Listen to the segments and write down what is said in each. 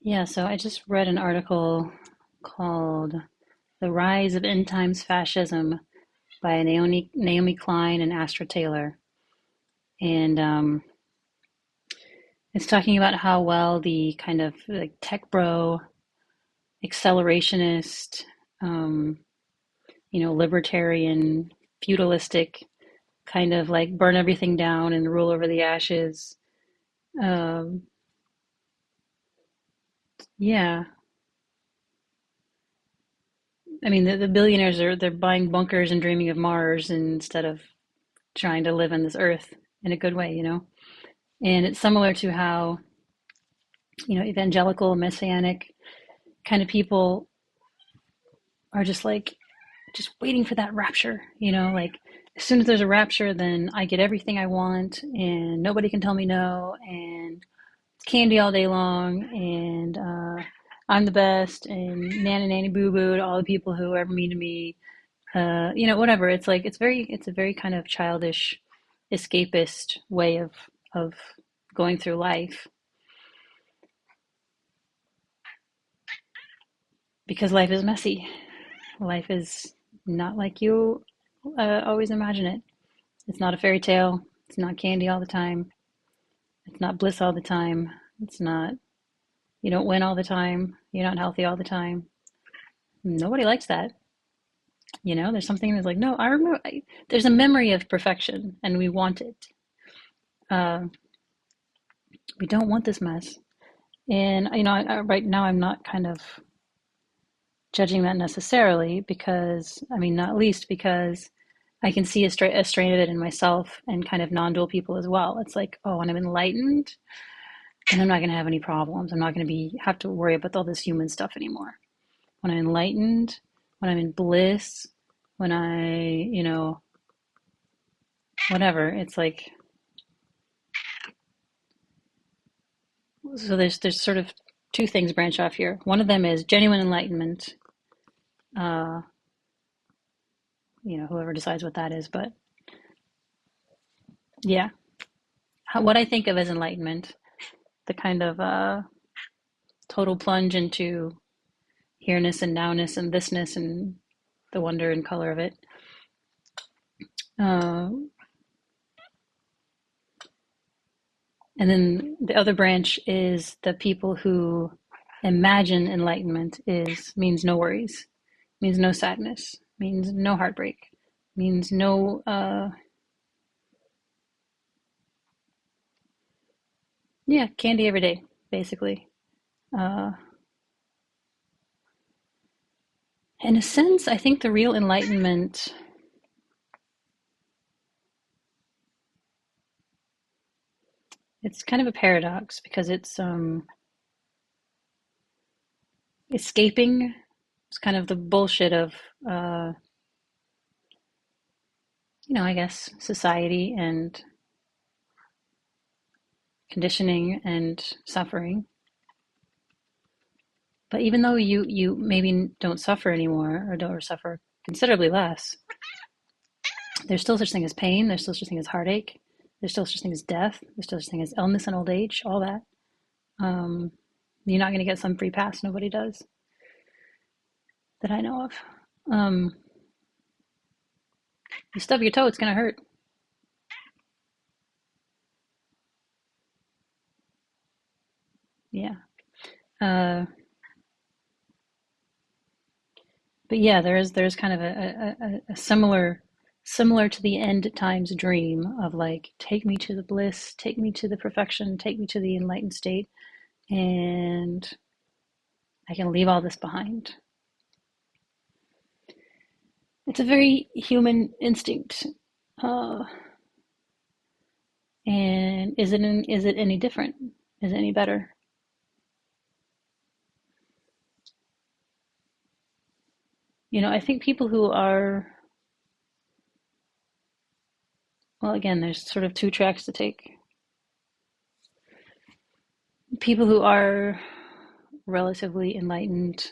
Yeah, so I just read an article called The Rise of End Times Fascism by Naomi Klein and Astra Taylor. And it's talking about how well the kind of like tech bro, accelerationist, um, libertarian, feudalistic kind of like burn everything down and rule over the ashes. Um, yeah, I mean the billionaires they're buying bunkers and dreaming of Mars instead of trying to live on this earth in a good way. And it's similar to how, evangelical, messianic kind of people are just waiting for that rapture. Like as soon as there's a rapture, then I get everything I want and nobody can tell me no and it's candy all day long and I'm the best and nanny nanny boo boo to all the people who are ever mean to me. Whatever. It's like it's a very kind of childish, escapist way of going through life because life is messy. Life is not like you always imagine it. It's not a fairy tale. It's not candy all the time. It's not bliss all the time. It's not, you don't win all the time. You're not healthy all the time. Nobody likes that. There's something that's like, no, I remember, there's a memory of perfection and we want it. Uh, we don't want this mess. And, right now I'm not kind of judging that necessarily because, I mean, not least because I can see a strain of it in myself and kind of non-dual people as well. It's like, oh, when I'm enlightened, and I'm not going to have any problems. I'm not going to be have to worry about all this human stuff anymore. When I'm enlightened, when I'm in bliss, when whatever, it's like so there's sort of two things branch off here. One of them is genuine enlightenment. Uh, whoever decides what that is, but yeah, what I think of as enlightenment, the kind of total plunge into here-ness and now-ness and thisness and the wonder and color of it. Uh, and then the other branch is the people who imagine enlightenment is means no worries, means no sadness, means no heartbreak, means no yeah, candy every day, basically. Uh, in a sense, I think the real enlightenment it's kind of a paradox because it's escaping. It's kind of the bullshit of uh, I guess society and conditioning and suffering. But even though you maybe don't suffer anymore or don't suffer considerably less, there's still such thing as pain. There's still such thing as heartache. There's still such thing as death. There's still such thing as illness and old age. All that. Um, you're not going to get some free pass. Nobody does that I know of. Um, you stub your toe, it's going to hurt. Yeah. Uh, but yeah, there's kind of a similar to the end times dream of like take me to the bliss, take me to the perfection, take me to the enlightened state, and I can leave all this behind. It's a very human instinct. Uh, and is it any different? Is it any better? I think people who are well, again, there's sort of two tracks to take. People who are relatively enlightened,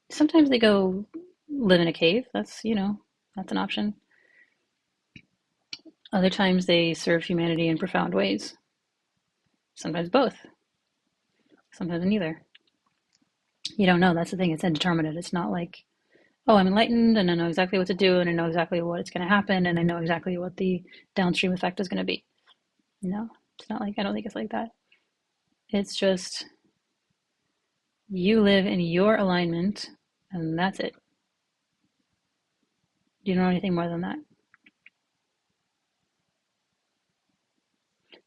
sometimes they go live in a cave. That's an option. Other times they serve humanity in profound ways. Sometimes both. Sometimes neither. You don't know. That's the thing. It's indeterminate. It's not like, oh, I'm enlightened and I know exactly what to do and I know exactly what it's going to happen and I know exactly what the downstream effect is going to be. No, it's not like, I don't think it's like that. It's just you live in your alignment and that's it. You don't know anything more than that.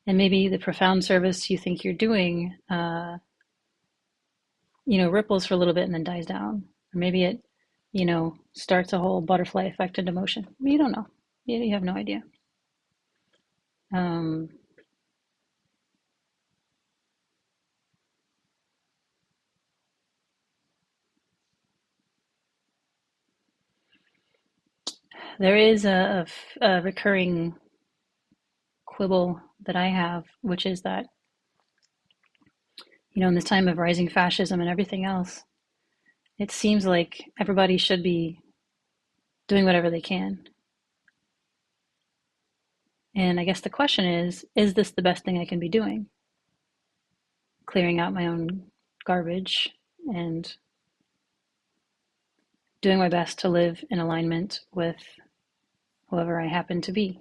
And maybe the profound service you think you're doing, ripples for a little bit and then dies down. Or maybe it, starts a whole butterfly effect into motion. You don't know. You have no idea. Um, there is a recurring quibble that I have, which is that, in this time of rising fascism and everything else, it seems like everybody should be doing whatever they can. And I guess the question is this the best thing I can be doing? Clearing out my own garbage and doing my best to live in alignment with whoever I happen to be.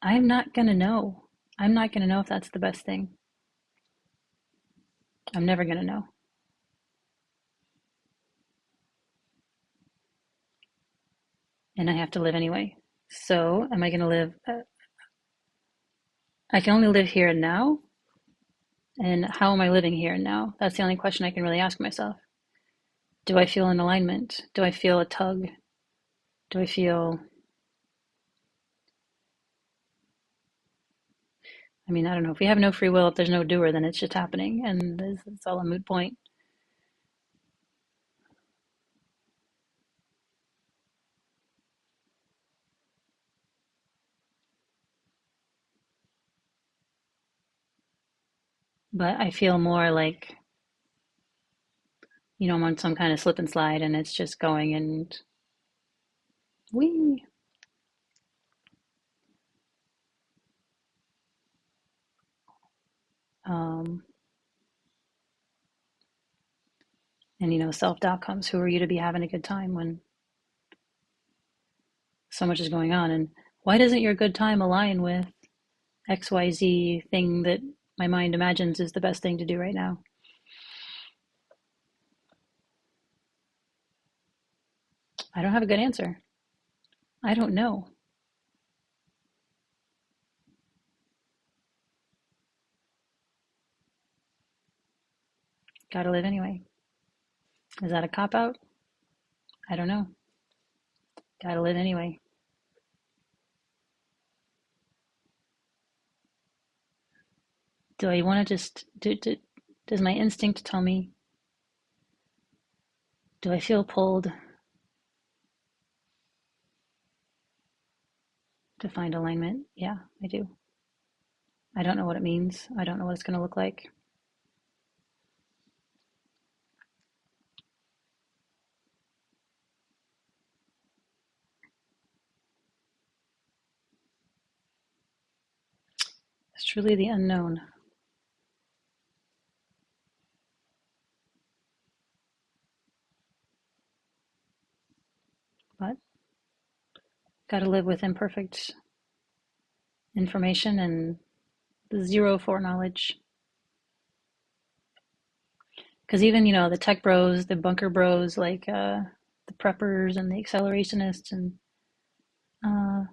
I'm not going to know. I'm not going to know if that's the best thing. I'm never going to know. And I have to live anyway. So, am I going to live? I can only live here and now. And how am I living here and now? That's the only question I can really ask myself. Do I feel in alignment? Do I feel a tug? Do I feel, I don't know. If we have no free will, if there's no doer, then it's just happening. And it's all a moot point. But I feel more like, I'm on some kind of slip and slide and it's just going and wee. Um, and self-doubt comes. Who are you to be having a good time when so much is going on? And why doesn't your good time align with XYZ thing that my mind imagines is the best thing to do right now? I don't have a good answer. I don't know. Gotta live anyway. Is that a cop out? I don't know. Gotta live anyway. Do I want to just does my instinct tell me? Do I feel pulled to find alignment? Yeah, I do. I don't know what it means. I don't know what it's going to look like. It's truly the unknown. But got to live with imperfect information and the zero foreknowledge. Because even, the tech bros, the bunker bros, like the preppers and the accelerationists and uh,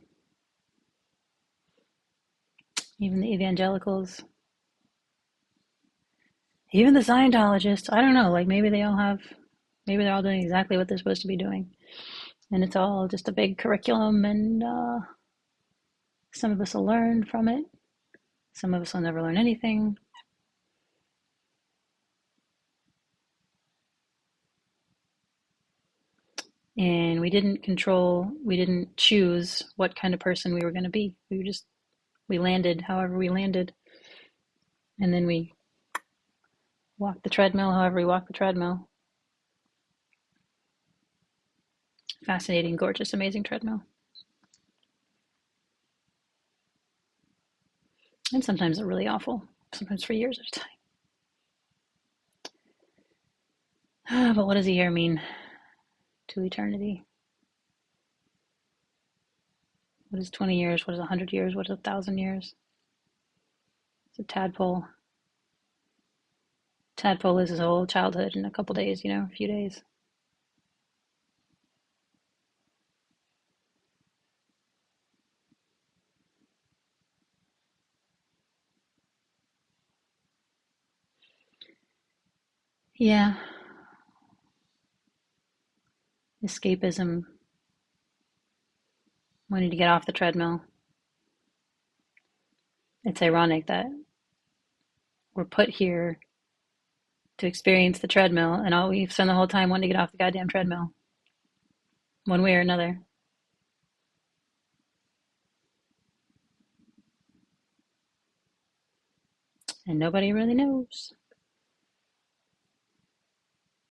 even the evangelicals, even the Scientologists, I don't know, like maybe they're all doing exactly what they're supposed to be doing. And it's all just a big curriculum and some of us will learn from it. Some of us will never learn anything. And we didn't choose what kind of person we were going to be. We landed however we landed. And then we walked the treadmill however we walked the treadmill. Fascinating, gorgeous, amazing treadmill. And sometimes they're really awful. sometimes for years at a time. But what does a year mean to eternity? What is 20 years? What is 100 years? What is 1,000 years? It's a tadpole. Tadpole is his whole childhood in a couple days, a few days. Yeah. Escapism. Wanting to get off the treadmill. It's ironic that we're put here to experience the treadmill, and all we've spent the whole time wanting to get off the goddamn treadmill, one way or another. And nobody really knows.